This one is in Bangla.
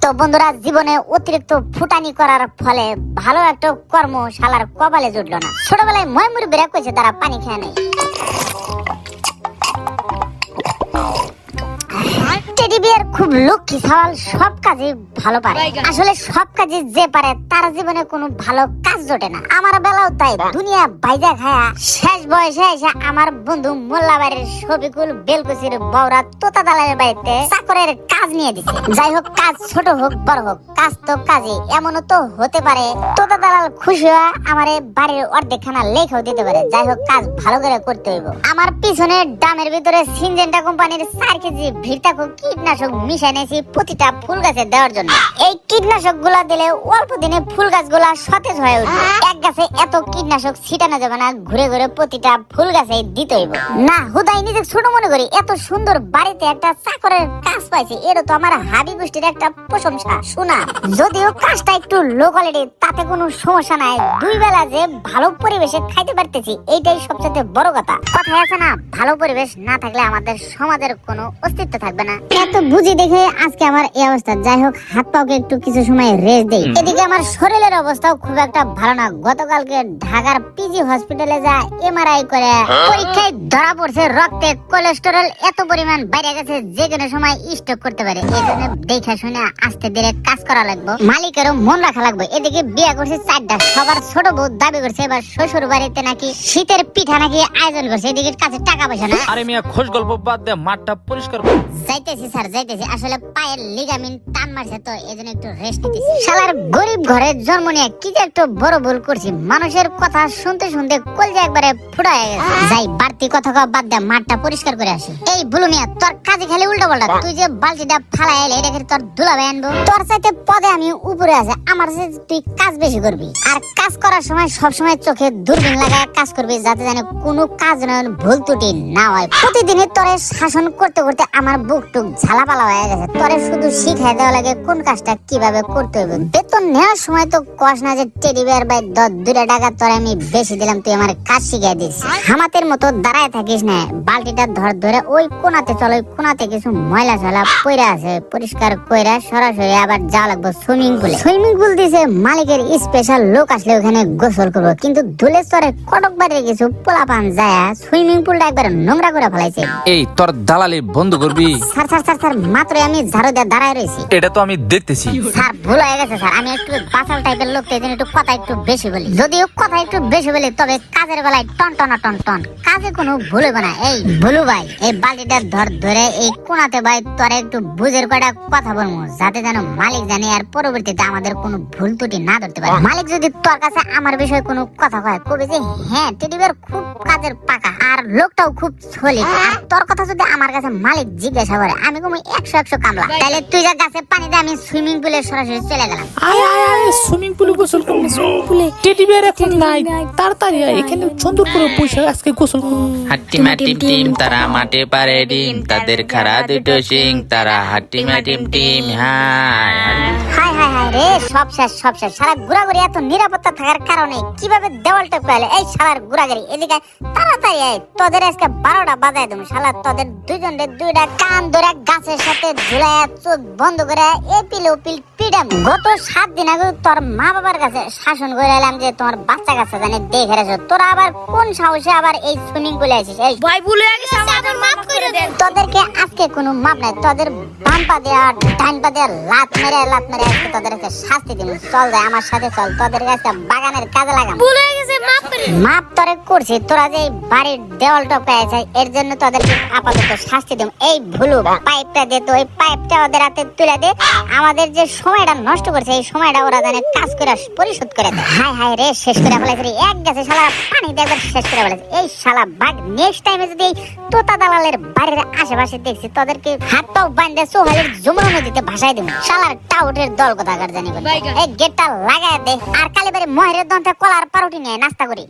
তো বন্ধুরা, জীবনে অতিরিক্ত ফুটানি করার ফলে ভালো একটা কর্ম শালার কপালে জুটলো না। ছোটবেলায় ময়মুর বেরা কইছে তারা পানি খেয়ে নেই। টেডি বিয়ার খুব লক্ষ্মী সওয়াল, সব কাজে ভালো পারে। আসলে সব কাজে যে পারে তার জীবনে কোনো ভালো কাজ জোটে না। আমার বেলাও তাই। দুনিয়া বাইজা খায়া শেষ বয়সে এসে আমার বন্ধু মোল্লা বাড়ির শফিকুল বেলকুচির বউরা তোতা দালালের বাড়িতে চাকরের কাজ নিয়ে দিছে। যাই হোক, কাজ ছোট হোক বড় হোক, কাজ তো কাজে। এমনও তো হতে পারে তোতা দালাল খুশি হয়ে আমার বাড়ির অর্ধেক খানা লেখাও দিতে পারে। যাই হোক, কাজ ভালো করে করতে হইব। আমার পিছনে ডামের ভিতরে সিনজেন্টা কোম্পানির 4 কেজি ভিড়তাকো কীটনাশক মিশাই নিয়েছি প্রতিটা ফুল গাছে দেওয়ার জন্য। এই কীটনাশক গুলা দিলে অল্প দিনে ফুল গাছ গুলা সতেজ হয়ে উঠবে। এক গাছে এত কীটনাশক ছিটানো যাবে না, ঘুরে ঘুরে প্রতিটা ফুল গাছে দিতে হইব। না হুদাই নিজে ছোট মনে করি, এত সুন্দর বাড়িতে একটা চাকরের কাজ পাইছে, এটা তো আমার হাবি গোষ্ঠীর একটা প্রশংসা। শোনা, যদিও কাজটা একটু লো কোয়ালিটি, তাতে কোনো সমস্যা নাই। 2 বেলা যে ভালো পরিবেশে খাইতে পারতেছি, এইটাই সবচেয়ে বড় কথা। কথায় আছে না, ভালো পরিবেশ না থাকলে আমাদের সমাজের কোনো অস্তিত্ব থাকবে না। এত বুঝি দেখে আজকে আমার এই অবস্থা। যাই হোক, হাত পাকে একটু কিছু সময় রেস্ট দেই। এদিকে আমার শরীরের অবস্থাও খুব একটা ভালো না। গতকালকে ঢাকার পিজি হসপিটালে যা এমআরআই করে পরীক্ষায় ধরা পড়ছে রক্তে কোলেস্টেরল এত পরিমাণ বাইরে গেছে, যে কোনো সময় স্ট্রোক করতে পারে। এই জন্য দেখে শুনে আস্তে ধীরে কাজ করা লাগবে, মালিকেরও মন রাখা লাগবে। এদিকে বিয়ে করছে 4টা, সবার ছোট বউ দাবি করছে এবার শ্বশুর বাড়িতে নাকি শীতের পিঠা নাকি আয়োজন করছে। এদিকে কাছে টাকা পয়সা না। আরে মিয়া, খোঁজ গল্প বাদ দে, মাঠটা পরিষ্কার কর। যাইতেছি স্যার, যাইতেছি। আসলে পায়ের লিগামিন টান মারছে তো, এজন্য একটু রেস্ট নিতেছি। শালার গরিব ঘরে জন্ম নিয়ে কি যে একটু বড় ভুল করছি। মানুষের কথা শুনতে শুনতে কলজা একবারে ফুটায় গেছে। যাই, বাড়তি কথা বাদ দে, মাঠটা পরিষ্কার করে আসি। এই বুলু মিয়া, তোর কাজে খালি উল্টো পাল্টা। তুই যে বালতিটা ফালাই এলে, এটা তোর দুলাভাই আনবো। তোর চাইতে পদে আমি উপরে আছে, আমার চাইতে তুই কাজ বেশি করবি। আর কাজ করার সময় সবসময় চোখে দূরবীন লাগায় কাজ করবি, যাতে জানে কোনো কাজ ভুল ত্রুটি না হয়। প্রতিদিনই তোরে শাসন করতে করতে আমার বুক টুক ঝালাপালা হয়ে গেছে। তোরে শুধু শিখাই দেওয়া লাগে কোন কাজটা কিভাবে করতে হবে। বেতন নেওয়ার সময় তো কস না যে টেডি বিয়ার বাই 2 টাকা তোরে আমি বেশি দিলাম, তুই আমার কাজ শিখাই দিস। হামাতের মতো দাঁড়ায় থাকিস না, বালতিটা ধরে ওই কোনাতে চল। ওই কোনাতে কিছু ময়লা ঝালা পইরা আছে, পরিষ্কার কইরা সরাসরি আবার যাওয়া লাগবে সুইমিং পুলে। সুইমিং পুল দিছে মালিকের স্পেশাল লোক আসলে ওখানে গোসল করবো, কিন্তু ধুলে চরে কটক বাড়ির কিছু পোলাপান যায় সুইমিং পুলটা একবার নোংরা করে ফেলাইছে। এই তোর দালালি বন্ধ করবি। স্যার স্যার স্যার স্যার, মাত্র আমি ঝাড়ু দিয়ে দাঁড়ায় রয়েছি। এটা তো আমি দেখতেছি। স্যার, ভুল হয়ে গেছে স্যার। আমি একটু বাচাল টাইপের লোক, তাই একটু কথা একটু বেশি বলি। যদিও কথা একটু বেশি বলি, তবে কাজের বেলায় টন কাজে কোনো ভুল হবে না। এই ভুলু ভাই, এই বালতিটা ধরে এই কোনাতে ভাই তোরা একটু বুঝের কয়টা কথা বলবো, যাতে যেন মালিক জানে আর পরবর্তীতে আমাদের কোনো ভুল ত্রুটি না ধরতে পারে। মালিক যদি তোর কাছে আমার বিষয়ে কোনো কথা কয়, কবি যে হ্যাঁ টেডি বিয়ার খুব কাজের পাকা আর লোকটাও খুব সলিড। আর তোর কথা যদি আমার কাছে মালিক জিজ্ঞাসা করে, আমি কমই 100 কামলা। তাহলে তুই যা গাছে পানি দে, আমি সুইমিং পুলে সরাসরি চলে গেলাম। আয় সুইমিং পুলে গোসল করবো। সুইমিং পুলে টেডি বিয়ার এখন নাই, তাড়াতাড়ি আয়, এখানে সুন্দর করে বসে আজকে গোসল করবো। হাট্টিমা টিম টিম, তারা মাঠে পারে ডিম, তাদের খাড়া দুটো সিং, তারা হাট্টিমা টিম টিম। হাই হাই হাই হাই রে, সব শেষ। সারা ঘুরাঘুরি এত নিরাপত্তা থাকার কারণে কিভাবে দেওয়াল টপকে এলো। এই শালার ঘুরাঘুরি, এদিকে তাড়াতাড়ি আয়। তোদের আজকে 12টা বাজায় দেবো। শালা তোদের দুইজনের 2টা কান ধরে গাছের সাথে ঝুলাইয়া চোখ বন্ধ করে এপিল ওপিল পিডাম। গত 7 দিন আগে তোর মা বাবার কাছে শাসন করে এলাম যে তোমার বাচ্চা কাছে জানে দেখে রেছো। তোরা আবার কোন সাহসে আবার এই সুইমিং পুলে আসিস? এই ভাই ভুলে গেছে, আমাদের মাফ করে দেন। তোদেরকে আজকে কোনো মাপ নাই। তোদের বাম পা দিয়ে আর ডান পা দিয়ে লাত মেরে আজকে তোদেরকে শাস্তি দিন। চল যায় আমার সাথে চল, তোদের কাছে বাগানের কাজে লাগাম। ভুলে গেছে, মাফ করে দেন। মাপ তোরে করছি, তোরা যে বাড়ির দেওয়াল টপকাইছে এর জন্য তোদেরকে আপাতত শাস্তি দিম। এই ভুলু পাইপটা দে তো, ওই পাইপটা ওদের হাতে তুলে দে। আমাদের যে সময়টা নষ্ট করছে, এই সময়টা ওরা জানে কাজ করে পরিশোধ করে দেয়। হাই হাই রে, শেষ করে ফেলেছে। এক গেছে শালা পানি দিয়ে একবার শেষ করে ফেলেছে। এই শালা বাঘ, নেক্সট টাইমে যদি এই তোতা দালালের বাড়ির আশেপাশে দেখছি, তোদেরকে হাত পাও বান্ধে সোহালের যমুনা নদীতে ভাসাই দেবো। শালার টাউটের দল কোথাকার জানি। এই গেটটা লাগায় দে, আর কালীবাড়ি মহের দন্তে কলার পারুটি নিয়ে নাস্তা করি।